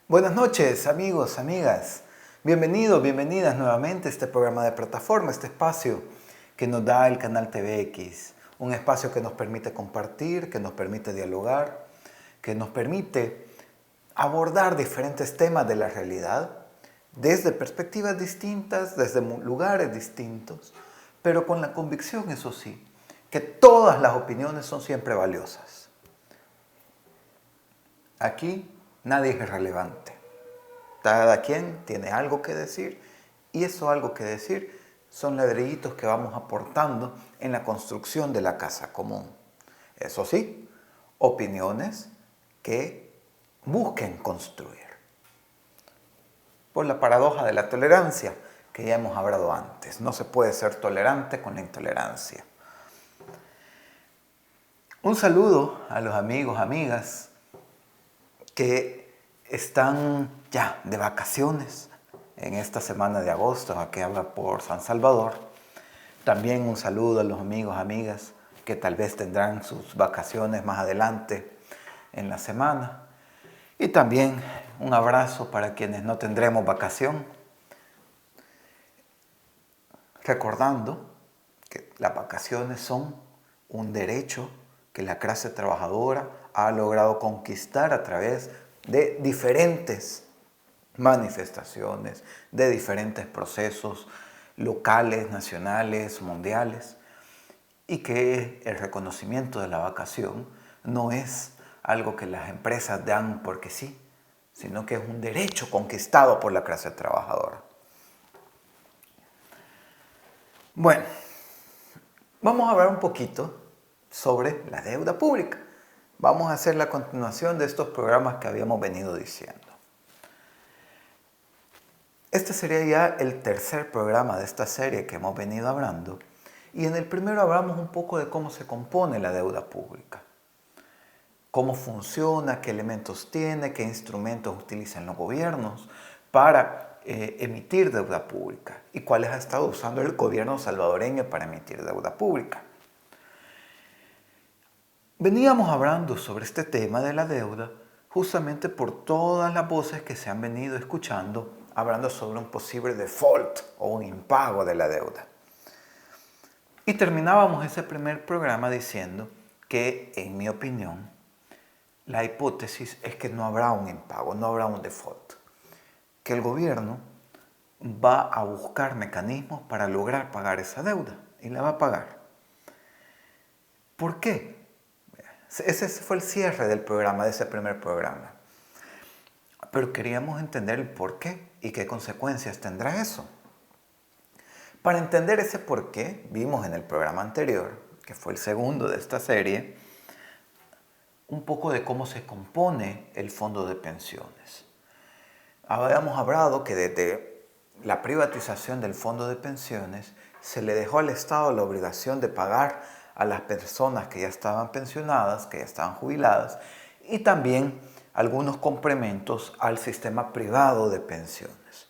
Buenas noches, amigos, amigas. Bienvenidos, bienvenidas nuevamente a este programa de plataforma, este espacio que nos da el canal TVX. Un espacio que nos permite compartir, que nos permite dialogar, que nos permite abordar diferentes temas de la realidad desde perspectivas distintas, desde lugares distintos, pero con la convicción, eso sí, que todas las opiniones son siempre valiosas. Aquí nadie es irrelevante. Cada quien tiene algo que decir y eso algo que decir son ladrillitos que vamos aportando en la construcción de la casa común. Eso sí, opiniones que busquen construir. Por la paradoja de la tolerancia que ya hemos hablado antes. No se puede ser tolerante con la intolerancia. Un saludo a los amigos, amigas que están ya de vacaciones en esta semana de agosto, aquí habla por San Salvador. También un saludo a los amigos, amigas que tal vez tendrán sus vacaciones más adelante en la semana. Y también un abrazo para quienes no tendremos vacación, recordando que las vacaciones son un derecho que la clase trabajadora ha logrado conquistar a través de diferentes manifestaciones, de diferentes procesos locales, nacionales, mundiales, y que el reconocimiento de la vacación no es algo que las empresas dan porque sí, sino que es un derecho conquistado por la clase trabajadora. Bueno, vamos a hablar un poquito sobre la deuda pública. Vamos a hacer la continuación de estos programas que habíamos venido diciendo. Este sería ya el tercer programa de esta serie que hemos venido hablando. Y en el primero hablamos un poco de cómo se compone la deuda pública. Cómo funciona, qué elementos tiene, qué instrumentos utilizan los gobiernos para emitir deuda pública y cuáles ha estado usando el gobierno salvadoreño para emitir deuda pública. Veníamos hablando sobre este tema de la deuda justamente por todas las voces que se han venido escuchando hablando sobre un posible default o un impago de la deuda. Y terminábamos ese primer programa diciendo que, en mi opinión, la hipótesis es que no habrá un impago, no habrá un default. Que el gobierno va a buscar mecanismos para lograr pagar esa deuda y la va a pagar. ¿Por qué? Ese fue el cierre del programa, de ese primer programa. Pero queríamos entender el por qué y qué consecuencias tendrá eso. Para entender ese por qué, vimos en el programa anterior, que fue el segundo de esta serie, un poco de cómo se compone el fondo de pensiones. Habíamos hablado que desde la privatización del fondo de pensiones se le dejó al Estado la obligación de pagar a las personas que ya estaban pensionadas, que ya estaban jubiladas, y también algunos complementos al sistema privado de pensiones,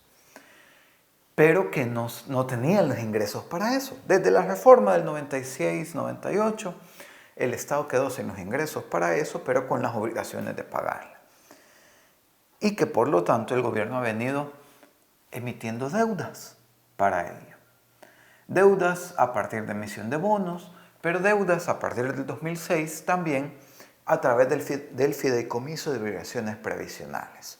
pero que no tenían los ingresos para eso. Desde la reforma del 96-98, el Estado quedó sin los ingresos para eso, pero con las obligaciones de pagarla. Y que por lo tanto el gobierno ha venido emitiendo deudas para ello. Deudas a partir de emisión de bonos, pero deudas a partir del 2006 también a través del fideicomiso de obligaciones previsionales.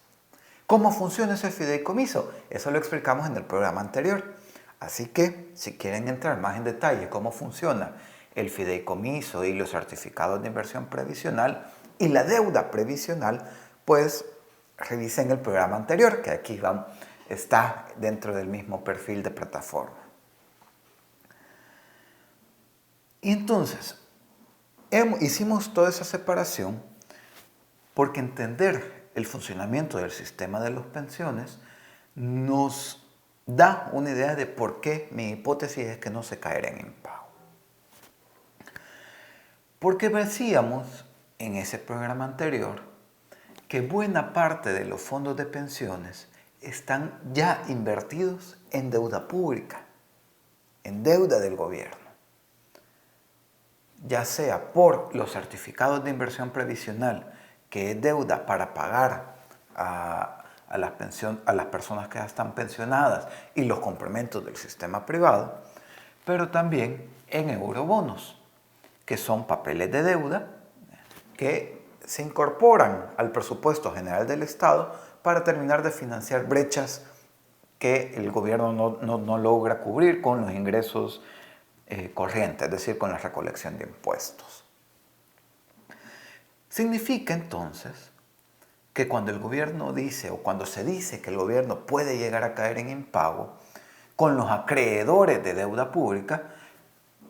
¿Cómo funciona ese fideicomiso? Eso lo explicamos en el programa anterior. Así que, si quieren entrar más en detalle cómo funciona el fideicomiso y los certificados de inversión previsional y la deuda previsional, pues revisen el programa anterior, que aquí está dentro del mismo perfil de plataforma. Y entonces, hicimos toda esa separación porque entender el funcionamiento del sistema de las pensiones nos da una idea de por qué mi hipótesis es que no se caerá en impago. Porque decíamos en ese programa anterior que buena parte de los fondos de pensiones están ya invertidos en deuda pública, en deuda del gobierno, ya sea por los certificados de inversión previsional, que es deuda para pagar a a las personas que ya están pensionadas y los complementos del sistema privado, pero también en eurobonos, que son papeles de deuda que se incorporan al presupuesto general del Estado para terminar de financiar brechas que el gobierno no logra cubrir con los ingresos corrientes, es decir, con la recolección de impuestos. Significa entonces que cuando el gobierno dice o cuando se dice que el gobierno puede llegar a caer en impago con los acreedores de deuda pública,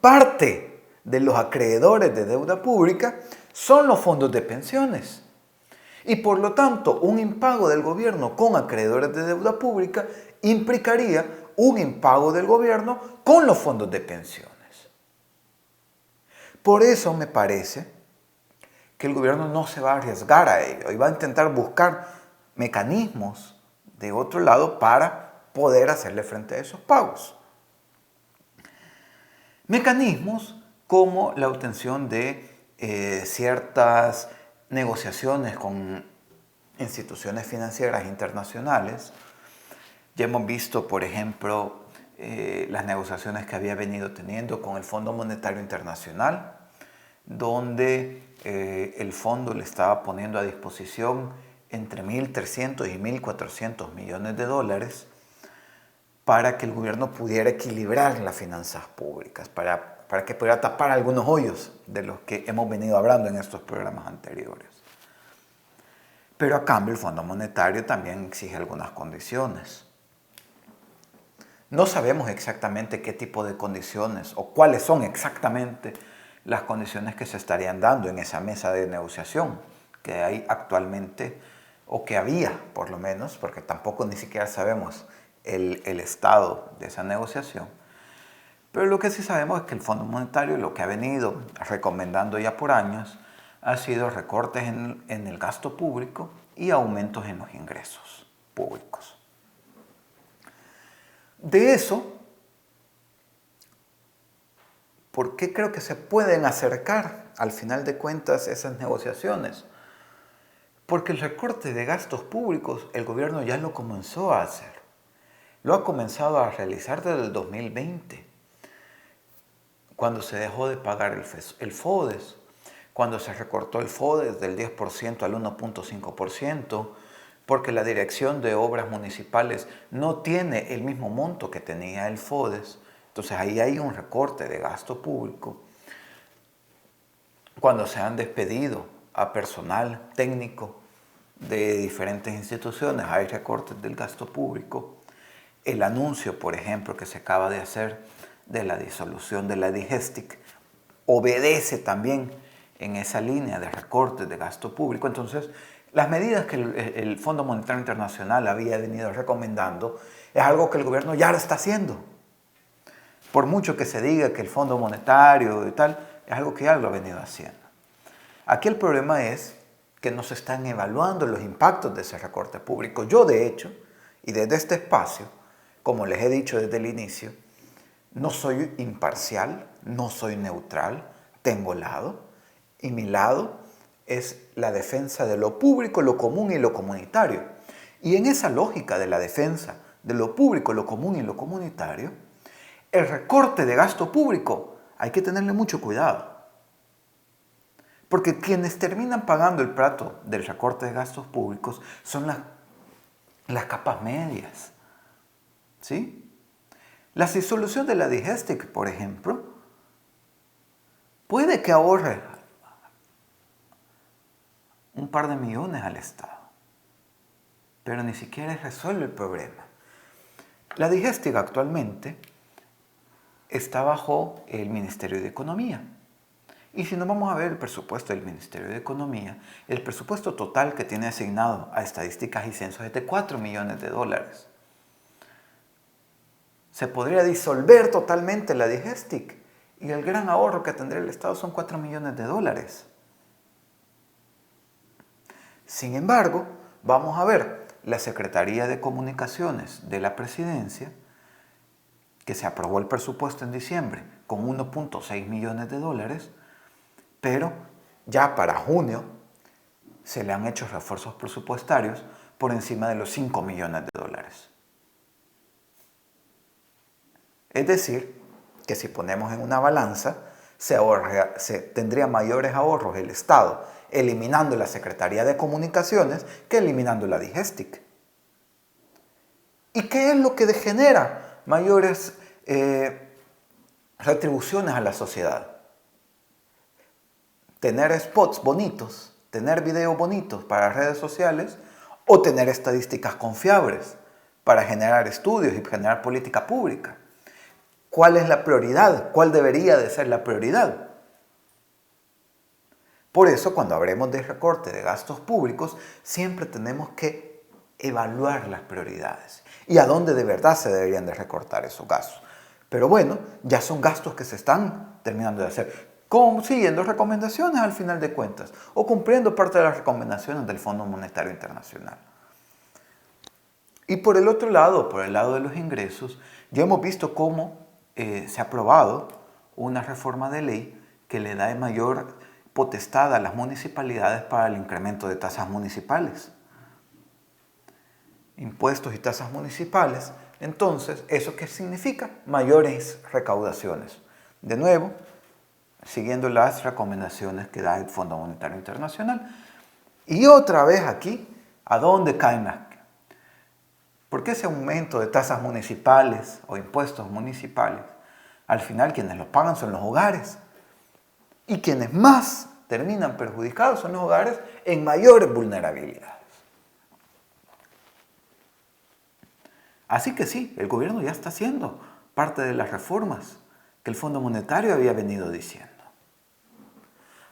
parte de los acreedores de deuda pública son los fondos de pensiones. Y por lo tanto, un impago del gobierno con acreedores de deuda pública implicaría un impago del gobierno con los fondos de pensiones. Por eso me parece que el gobierno no se va a arriesgar a ello y va a intentar buscar mecanismos de otro lado para poder hacerle frente a esos pagos. Mecanismos como la obtención de ciertas negociaciones con instituciones financieras internacionales. Ya hemos visto, por ejemplo, las negociaciones que había venido teniendo con el Fondo Monetario Internacional, donde el fondo le estaba poniendo a disposición entre 1.300 y 1.400 millones de dólares para que el gobierno pudiera equilibrar las finanzas públicas, para que pudiera tapar algunos hoyos de los que hemos venido hablando en estos programas anteriores. Pero a cambio el Fondo Monetario también exige algunas condiciones. No sabemos exactamente qué tipo de condiciones o cuáles son exactamente las condiciones que se estarían dando en esa mesa de negociación que hay actualmente, o que había por lo menos, porque tampoco ni siquiera sabemos el estado de esa negociación. Pero lo que sí sabemos es que el Fondo Monetario lo que ha venido recomendando ya por años ha sido recortes en el gasto público y aumentos en los ingresos públicos. De eso, ¿por qué creo que se pueden acercar al final de cuentas esas negociaciones? Porque el recorte de gastos públicos el gobierno ya lo comenzó a hacer. Lo ha comenzado a realizar desde el 2020, cuando se dejó de pagar el FODES, cuando se recortó el FODES del 10% al 1.5%, porque la Dirección de Obras Municipales no tiene el mismo monto que tenía el FODES. Entonces ahí hay un recorte de gasto público. Cuando se han despedido a personal técnico de diferentes instituciones, hay recortes del gasto público. El anuncio, por ejemplo, que se acaba de hacer de la disolución de la DIGESTIC obedece también en esa línea de recortes de gasto público. Entonces, las medidas que el Fondo Monetario Internacional había venido recomendando es algo que el gobierno ya lo está haciendo. Por mucho que se diga que el Fondo Monetario y tal, es algo que ya lo ha venido haciendo. Aquí el problema es que no se están evaluando los impactos de ese recorte público. Yo, de hecho, y desde este espacio, como les he dicho desde el inicio, no soy imparcial, no soy neutral, tengo lado, y mi lado es la defensa de lo público, lo común y lo comunitario. Y en esa lógica de la defensa de lo público, lo común y lo comunitario, el recorte de gasto público hay que tenerle mucho cuidado. Porque quienes terminan pagando el plato del recorte de gastos públicos son las capas medias. ¿Sí? La disolución de la DIGESTIC, por ejemplo, puede que ahorre un par de millones al Estado, pero ni siquiera resuelve el problema. La DIGESTIC actualmente está bajo el Ministerio de Economía. Y si nos vamos a ver el presupuesto del Ministerio de Economía, el presupuesto total que tiene asignado a estadísticas y censos es de 4 millones de dólares. Se podría disolver totalmente la DIGESTIC y el gran ahorro que tendría el Estado son 4 millones de dólares. Sin embargo, vamos a ver la Secretaría de Comunicaciones de la Presidencia, que se aprobó el presupuesto en diciembre con 1.6 millones de dólares, pero ya para junio se le han hecho refuerzos presupuestarios por encima de los 5 millones de dólares. Es decir, que si ponemos en una balanza, tendría mayores ahorros el Estado eliminando la Secretaría de Comunicaciones que eliminando la Digestic. ¿Y qué es lo que genera mayores retribuciones a la sociedad? Tener spots bonitos, tener videos bonitos para redes sociales o tener estadísticas confiables para generar estudios y generar política pública. ¿Cuál es la prioridad? ¿Cuál debería de ser la prioridad? Por eso, cuando hablemos de recorte de gastos públicos, siempre tenemos que evaluar las prioridades y a dónde de verdad se deberían de recortar esos gastos. Pero bueno, ya son gastos que se están terminando de hacer, siguiendo recomendaciones al final de cuentas o cumpliendo parte de las recomendaciones del Fondo Monetario Internacional. Y por el otro lado, por el lado de los ingresos, ya hemos visto cómo se ha aprobado una reforma de ley que le da mayor potestad a las municipalidades para el incremento de tasas municipales. Impuestos y tasas municipales. Entonces, ¿eso qué significa? Mayores recaudaciones. De nuevo, siguiendo las recomendaciones que da el Fondo Monetario Internacional. Y otra vez aquí, ¿a dónde caen las? ¿Por qué ese aumento de tasas municipales o impuestos municipales? Al final quienes los pagan son los hogares. Y quienes más terminan perjudicados son los hogares en mayores vulnerabilidades. Así que sí, el gobierno ya está haciendo parte de las reformas que el Fondo Monetario había venido diciendo.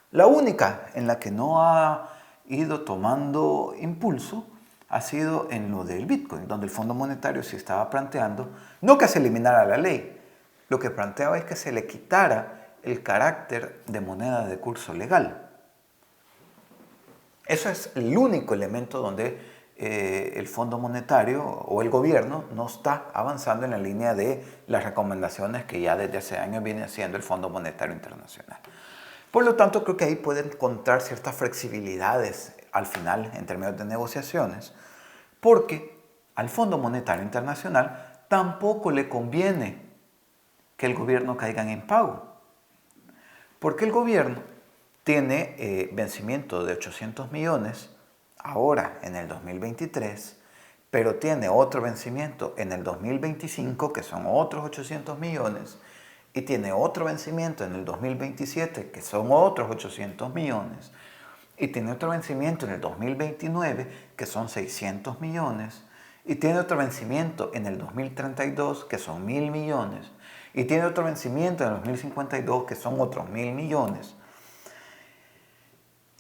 La única en la que no ha ido tomando impulso ha sido en lo del Bitcoin, donde el Fondo Monetario sí estaba planteando, no que se eliminara la ley, lo que planteaba es que se le quitara el carácter de moneda de curso legal. Eso es el único elemento donde el Fondo Monetario o el gobierno no está avanzando en la línea de las recomendaciones que ya desde hace años viene haciendo el Fondo Monetario Internacional. Por lo tanto, creo que ahí pueden encontrar ciertas flexibilidades al final en términos de negociaciones, porque al Fondo Monetario Internacional tampoco le conviene que el gobierno caiga en impago, porque el gobierno tiene vencimiento de 800 millones ahora en el 2023, pero tiene otro vencimiento en el 2025 que son otros 800 millones y tiene otro vencimiento en el 2027 que son otros 800 millones y tiene otro vencimiento en el 2029 que son 600 millones y tiene otro vencimiento en el 2032 que son 1.000 millones y tiene otro vencimiento en el 2052 que son otros 1.000 millones.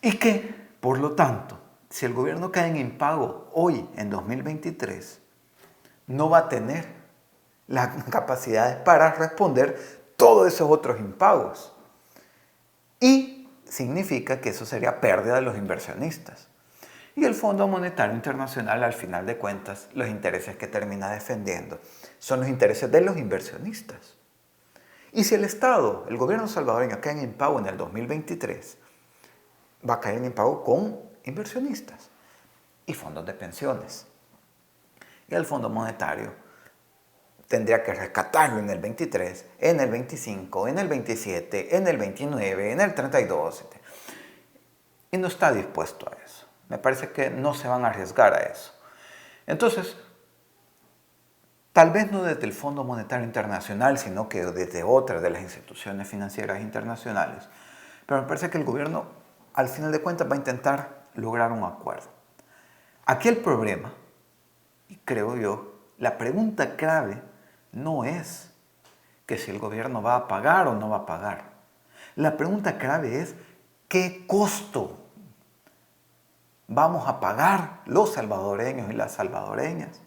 Y que, por lo tanto, si el gobierno cae en impago hoy, en 2023, no va a tener las capacidades para responder todos esos otros impagos. Y significa que eso sería pérdida de los inversionistas. Y el Fondo Monetario Internacional, al final de cuentas, los intereses que termina defendiendo son los intereses de los inversionistas. Y si el Estado, el gobierno salvadoreño, cae en impago en el 2023, va a caer en impago con inversionistas y fondos de pensiones. Y el Fondo Monetario tendría que rescatarlo en el 23, en el 25, en el 27, en el 29, en el 32. Y no está dispuesto a eso. Me parece que no se van a arriesgar a eso. Entonces, tal vez no desde el Fondo Monetario Internacional, sino que desde otras de las instituciones financieras internacionales. Pero me parece que el gobierno, al final de cuentas, va a intentar lograr un acuerdo. Aquí el problema, y creo yo, la pregunta clave no es que si el gobierno va a pagar o no va a pagar. La pregunta clave es ¿qué costo vamos a pagar los salvadoreños y las salvadoreñas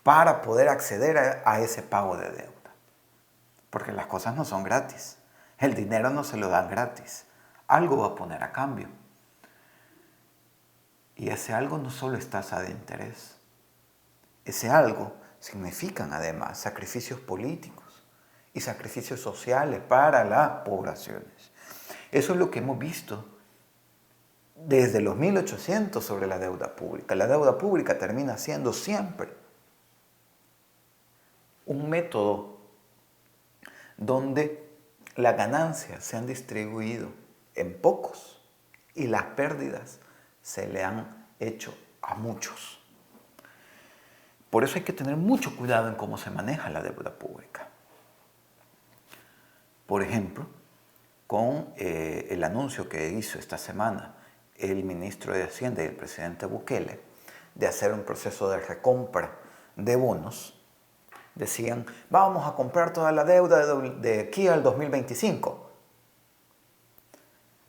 para poder acceder a ese pago de deuda? Porque las cosas no son gratis. El dinero no se lo dan gratis. Algo va a poner a cambio. Y ese algo no solo es tasa de interés. Ese algo significan además sacrificios políticos y sacrificios sociales para las poblaciones. Eso es lo que hemos visto desde los 1800 sobre la deuda pública. La deuda pública termina siendo siempre un método donde las ganancias se han distribuido en pocos y las pérdidas se le han hecho a muchos. Por eso hay que tener mucho cuidado en cómo se maneja la deuda pública. Por ejemplo, con el anuncio que hizo esta semana el ministro de Hacienda y el presidente Bukele de hacer un proceso de recompra de bonos, decían, vamos a comprar toda la deuda de aquí al 2025.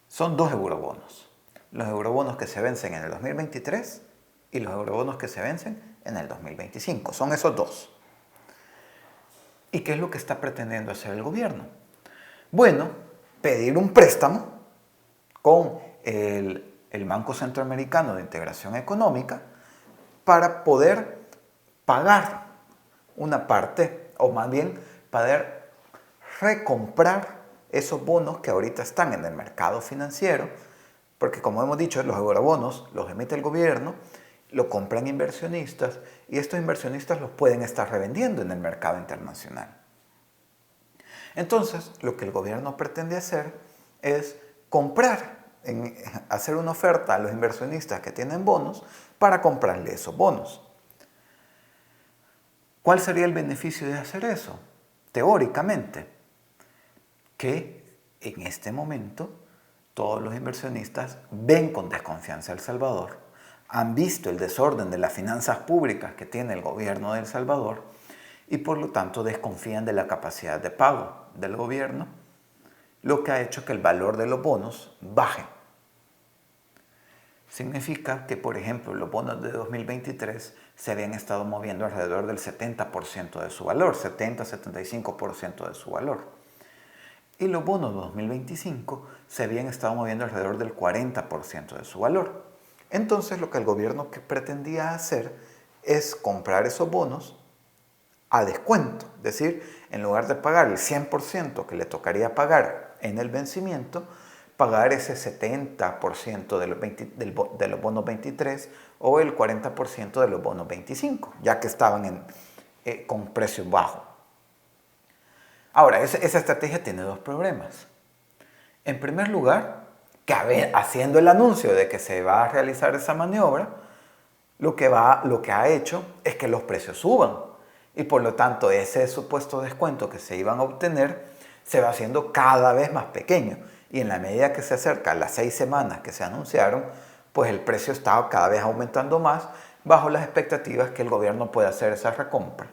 Son 2 eurobonos. Los eurobonos que se vencen en el 2023 y los eurobonos que se vencen en el 2025. Son esos 2. ¿Y qué es lo que está pretendiendo hacer el gobierno? Bueno, pedir un préstamo con el Banco Centroamericano de Integración Económica para poder pagar una parte, o más bien poder recomprar esos bonos que ahorita están en el mercado financiero, porque como hemos dicho, los eurobonos los emite el gobierno, lo compran inversionistas y estos inversionistas los pueden estar revendiendo en el mercado internacional. Entonces, lo que el gobierno pretende hacer es hacer una oferta a los inversionistas que tienen bonos para comprarle esos bonos. ¿Cuál sería el beneficio de hacer eso? Teóricamente, que en este momento todos los inversionistas ven con desconfianza a El Salvador, han visto el desorden de las finanzas públicas que tiene el gobierno de El Salvador y por lo tanto desconfían de la capacidad de pago del gobierno, lo que ha hecho que el valor de los bonos baje. Significa que, por ejemplo, los bonos de 2023 se habían estado moviendo alrededor del 70% de su valor, 70-75% de su valor. Y los bonos de 2025 se habían estado moviendo alrededor del 40% de su valor. Entonces, lo que el gobierno pretendía hacer es comprar esos bonos a descuento. Es decir, en lugar de pagar el 100% que le tocaría pagar en el vencimiento, pagar ese 70% de los bonos 23 o el 40% de los bonos 25, ya que estaban con precios bajos. Ahora, esa estrategia tiene 2 problemas. En primer lugar, que haciendo el anuncio de que se va a realizar esa maniobra, lo que ha hecho es que los precios suban. Y por lo tanto, ese supuesto descuento que se iban a obtener se va haciendo cada vez más pequeño. Y en la medida que se acercan las 6 semanas que se anunciaron, pues el precio está cada vez aumentando más bajo las expectativas que el gobierno puede hacer esa recompra.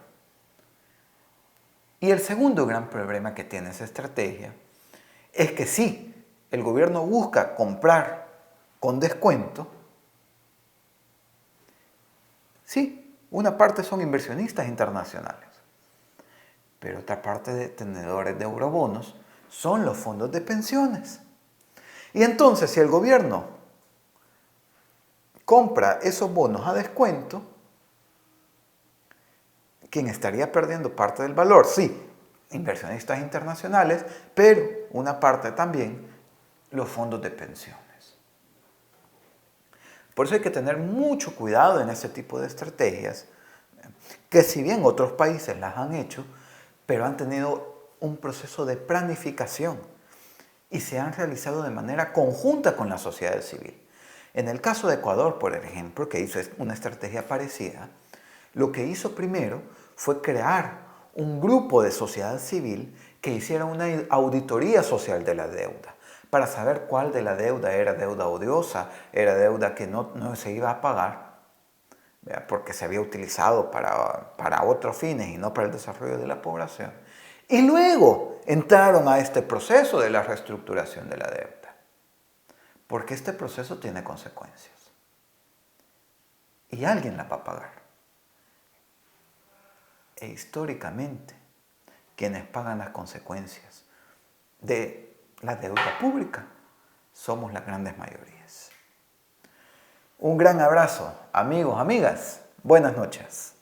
Y el segundo gran problema que tiene esa estrategia es que sí, el gobierno busca comprar con descuento, sí, una parte son inversionistas internacionales, pero otra parte de tenedores de eurobonos son los fondos de pensiones. Y entonces, si el gobierno compra esos bonos a descuento, ¿quién estaría perdiendo parte del valor? Sí, inversionistas internacionales, pero una parte también los fondos de pensiones. Por eso hay que tener mucho cuidado en ese tipo de estrategias, que si bien otros países las han hecho, pero han tenido un proceso de planificación y se han realizado de manera conjunta con la sociedad civil. En el caso de Ecuador, por ejemplo, que hizo una estrategia parecida, lo que hizo primero fue crear un grupo de sociedad civil que hiciera una auditoría social de la deuda, para saber cuál de la deuda era deuda odiosa, era deuda que no se iba a pagar, porque se había utilizado para otros fines y no para el desarrollo de la población. Y luego entraron a este proceso de la reestructuración de la deuda, porque este proceso tiene consecuencias. Y alguien la va a pagar. E históricamente, quienes pagan las consecuencias de la deuda pública somos las grandes mayorías. Un gran abrazo, amigos, amigas. Buenas noches.